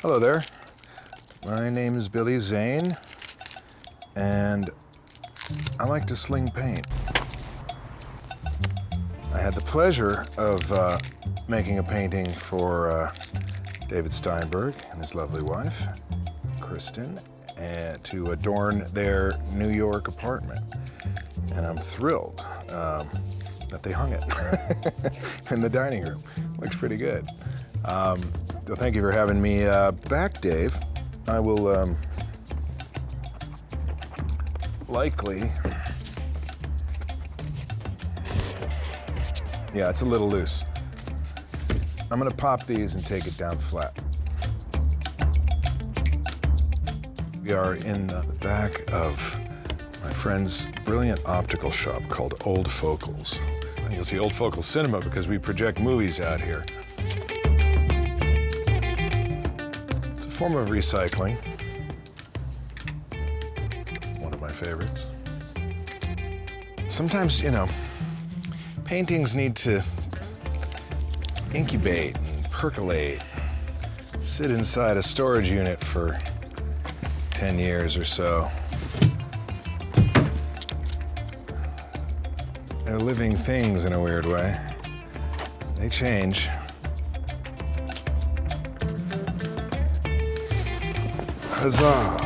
Hello there. My name is Billy Zane, and I like to sling paint. I had the pleasure of making a painting for David Steinberg and his lovely wife, Kristen, to adorn their New York apartment. And I'm thrilled that they hung it in the dining room. Looks pretty good. So thank you for having me back, Dave. I will likely, yeah, it's a little loose. I'm gonna pop these and take it down flat. We are in the back of my friend's brilliant optical shop called Old Focals. And you'll see Old Focal Cinema because we project movies out here. It's a form of recycling. It's one of my favorites. Sometimes, you know, paintings need to incubate and percolate, sit inside a storage unit for 10 years or so. They're living things in a weird way. They change. Huzzah!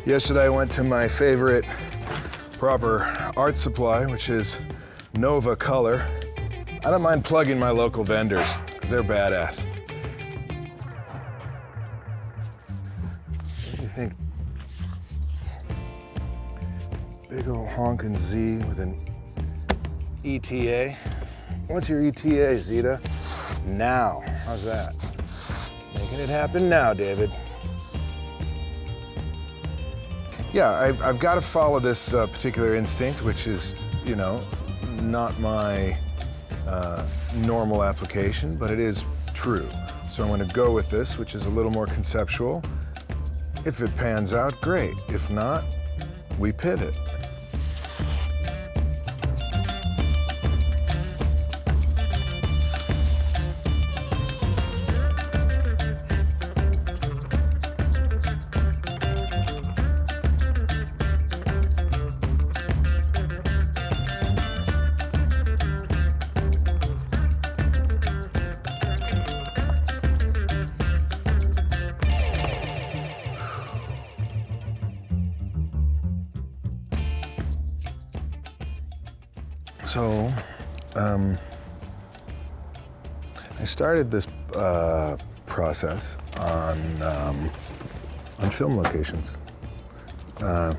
Yesterday I went to my favorite proper art supply, which is Nova Color. I don't mind plugging my local vendors, because they're badass. What do you think? Big ol' honkin' Z with an ETA. What's your ETA, Zeta? Now. How's that? Making it happen now, David. Yeah, I've got to follow this particular instinct, which is, you know, not my normal application, but it is true. So I'm going to go with this, which is a little more conceptual. If it pans out, great. If not, we pivot. So, I started this process on film locations. Hard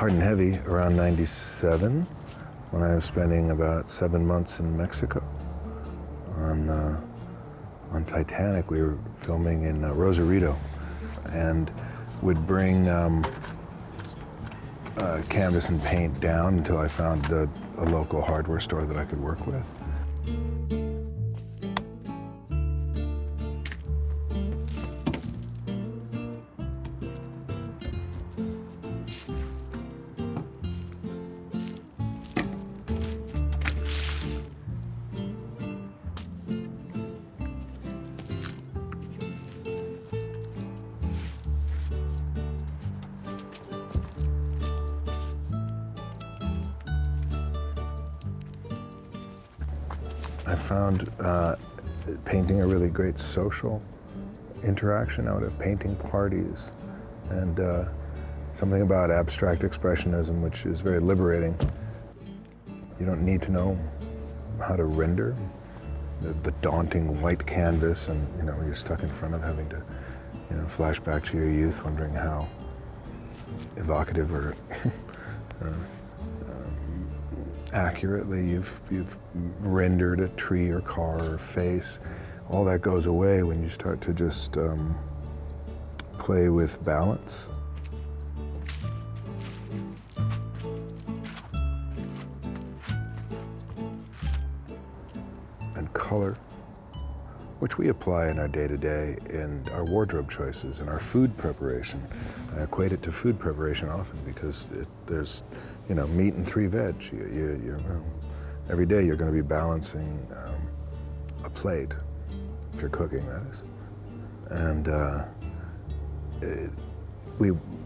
and Heavy around '97, when I was spending about 7 months in Mexico. On Titanic, we were filming in Rosarito, and would bring canvas and paint down until I found a local hardware store that I could work with. I found painting a really great social interaction out of painting parties, and something about abstract expressionism which is very liberating. You don't need to know how to render the daunting white canvas, and you know, you're stuck in front of having to, you know, flash back to your youth, wondering how evocative or accurately you've rendered a tree or car or face. All that goes away when you start to just play with balance. And color, which we apply in our day-to-day in our wardrobe choices and our food preparation. I equate it to food preparation often because there's, you know, meat and 3 veg. Every day you're going to be balancing a plate, if you're cooking, that is. And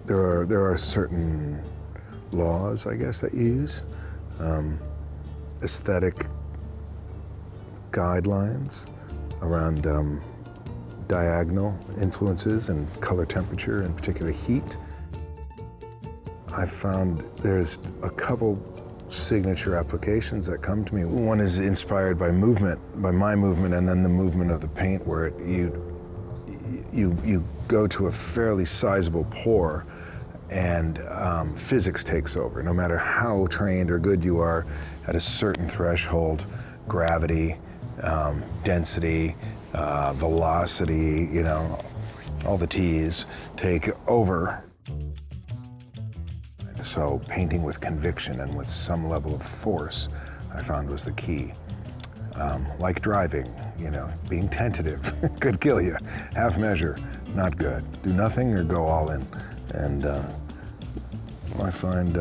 there are certain laws, I guess, that you use, aesthetic guidelines around diagonal influences and color temperature, and particularly heat. I've found there's a couple signature applications that come to me. One is inspired by movement, by my movement, and then the movement of the paint, where you go to a fairly sizable pour, and physics takes over. No matter how trained or good you are, at a certain threshold, gravity, density, velocity, you know, all the T's take over. So painting with conviction and with some level of force, I found, was the key. Like driving, you know, being tentative could kill you. Half measure, not good. Do nothing or go all in. And I find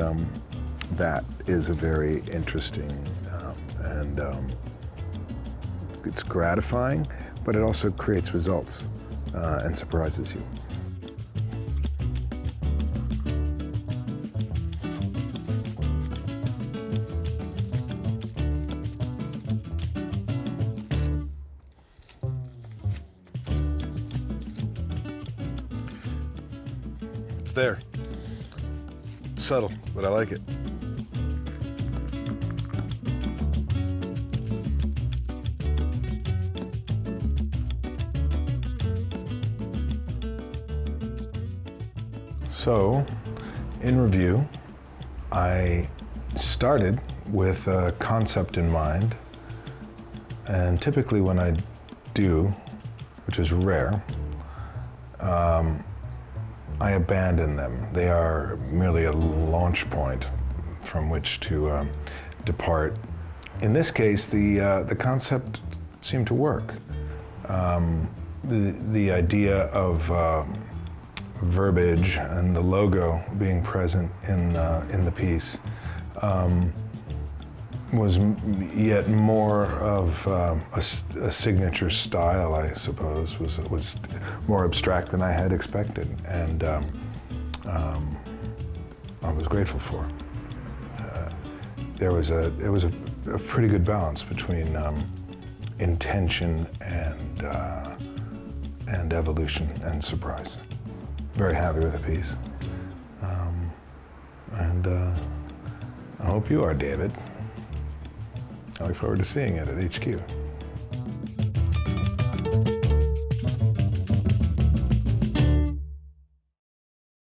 that is a very interesting and it's gratifying, but it also creates results and surprises you. It's there. It's subtle, but I like it. So, in review, I started with a concept in mind, and typically when I do, which is rare, I abandon them. They are merely a launch point from which to depart. In this case, the concept seemed to work. The idea of verbiage and the logo being present in the piece was yet more of a signature style, I suppose. Was more abstract than I had expected, and I was grateful for. There was a pretty good balance between intention and evolution and surprise. Very happy with the piece, and I hope you are, David. I look forward to seeing it at HQ.